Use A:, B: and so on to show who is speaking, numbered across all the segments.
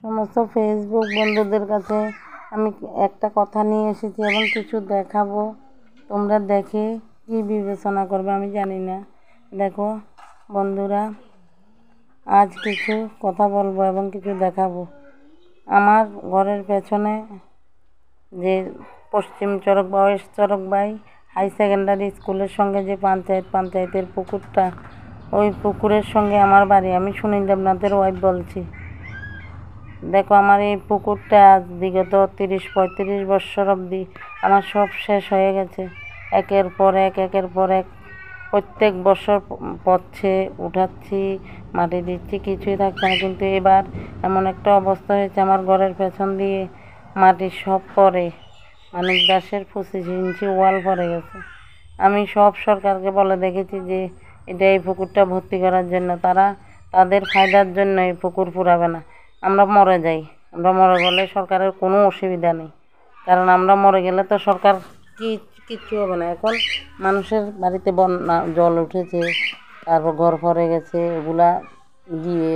A: সমস্ত ফেসবুক বন্ধুদের কাছে আমি একটা কথা নিয়ে এসেছি এবং কিছু দেখাবো। তোমরা দেখে কি বিবেচনা করবে আমি জানি না। দেখো বন্ধুরা, আজ কিছু কথা বলবো এবং কিছু দেখাবো। আমার ঘরের পেছনে যে পশ্চিম চরক বা ওয়েস্ট চরক বাই হাই সেকেন্ডারি স্কুলের সঙ্গে যে পঞ্চায়েতের পুকুরটা, ওই পুকুরের সঙ্গে আমার বাড়ি। আমি সুনীল দেবনাথের ওয়াইফ বলছি। দেখো আমার এই পুকুরটা আজ বিগত 30-35 বছর অবধি আমার সব শেষ হয়ে গেছে। একের পর এক প্রত্যেক বছর পড়ছে, উঠাচ্ছি, মাটি দিচ্ছি, কিছুই থাকছে না। কিন্তু এবার এমন একটা অবস্থা হয়েছে, আমার ঘরের পেছন দিয়ে মাটি সব পড়ে, মানিক দাসের 25 ইঞ্চি ওয়াল পড়ে গেছে। আমি সব সরকারকে বলে দেখেছি যে এটা এই পুকুরটা ভর্তি করার জন্য। তারা তাদের ফায়দার জন্য এই পুকুর পুরাবে না। আমরা মরে যাই, আমরা মরে গেলে সরকারের কোনো অসুবিধা নেই, কারণ আমরা মরে গেলে তো সরকার কিচ্ছু হবে না। এখন মানুষের বাড়িতে বন্যা জল উঠেছে, তারপর ঘর পড়ে গেছে, এগুলা গিয়ে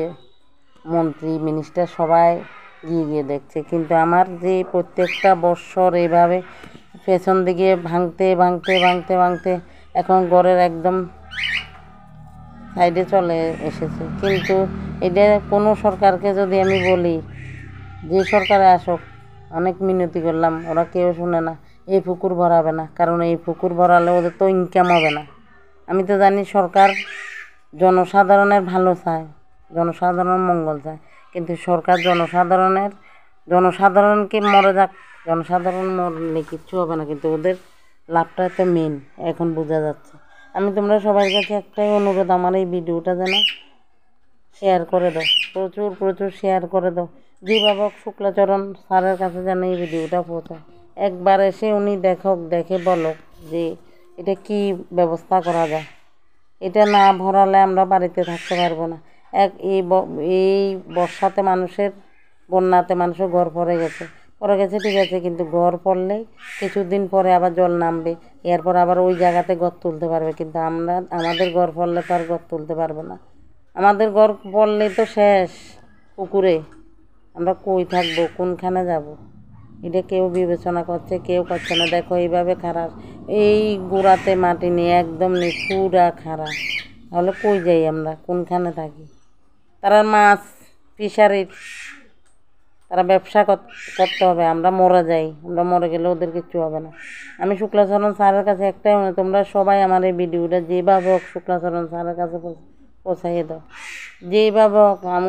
A: মন্ত্রী মিনিস্টার সবাই গিয়ে দেখছে। কিন্তু আমার যে প্রত্যেকটা বৎসর এইভাবে পেছন দিকে ভাঙতে এখন ঘরের একদম সাইডে চলে এসেছে। কিন্তু এটা কোনো সরকারকে যদি আমি বলি, যে সরকারে আসুক, অনেক মিনতি করলাম, ওরা কেউ শুনে না। এই পুকুর ভরাবে না, কারণ এই পুকুর ভরালে ওদের তো ইনকাম হবে না। আমি তো জানি সরকার জনসাধারণের ভালো চায়, জনসাধারণ মঙ্গল চায়, কিন্তু সরকার জনসাধারণকে মরে যাক, জনসাধারণ মরলে কিচ্ছু হবে না, কিন্তু ওদের লাভটা তো মেন এখন বোঝা যাচ্ছে। আমি তোমরা সবার কাছে একটাই অনুরোধ, আমার এই ভিডিওটা যেন শেয়ার করে দাও, প্রচুর শেয়ার করে দাও। যেভাবে শুক্লাচরণ স্যারের কাছে যেন এই ভিডিওটা পৌঁছায়। একবার এসে উনি দেখে বলো যে এটা কি ব্যবস্থা করা যায়। এটা না ভরালে আমরা বাড়িতে থাকতে পারবো না। এই বর্ষাতে বন্যাতে মানুষের ঘর পড়ে গেছে ঠিক আছে, কিন্তু ঘর পড়লেই কিছুদিন পরে আবার জল নামবে, এরপর আবার ওই জায়গাতে ঘর তুলতে পারবে। কিন্তু আমাদের ঘর পড়লে তো আর ঘর তুলতে পারবে না। আমাদের ঘর পড়লেই তো শেষ পুকুরে, আমরা কই থাকবো, কোনখানে যাব? এটা কেউ বিবেচনা করছে, কেউ করছে না। দেখো এইভাবে খারাপ, এই গোড়াতে মাটি নিয়ে একদম পুরা খারাপ, তাহলে কই যাই আমরা, কোনখানে থাকি? তারা মাছ ফিশারির, তারা ব্যবসা করতে হবে, আমরা মরে যাই, আমরা মরে গেলে ওদের কিচ্ছু হবে না। আমি শুক্লাচরণ স্যারের কাছে একটাই তোমরা সবাই আমার এই ভিডিওটা যেভাবে হোক শুক্লাচরণ স্যারের কাছে পৌঁছাইয়ে দাও, যেভাবে হোক। আমি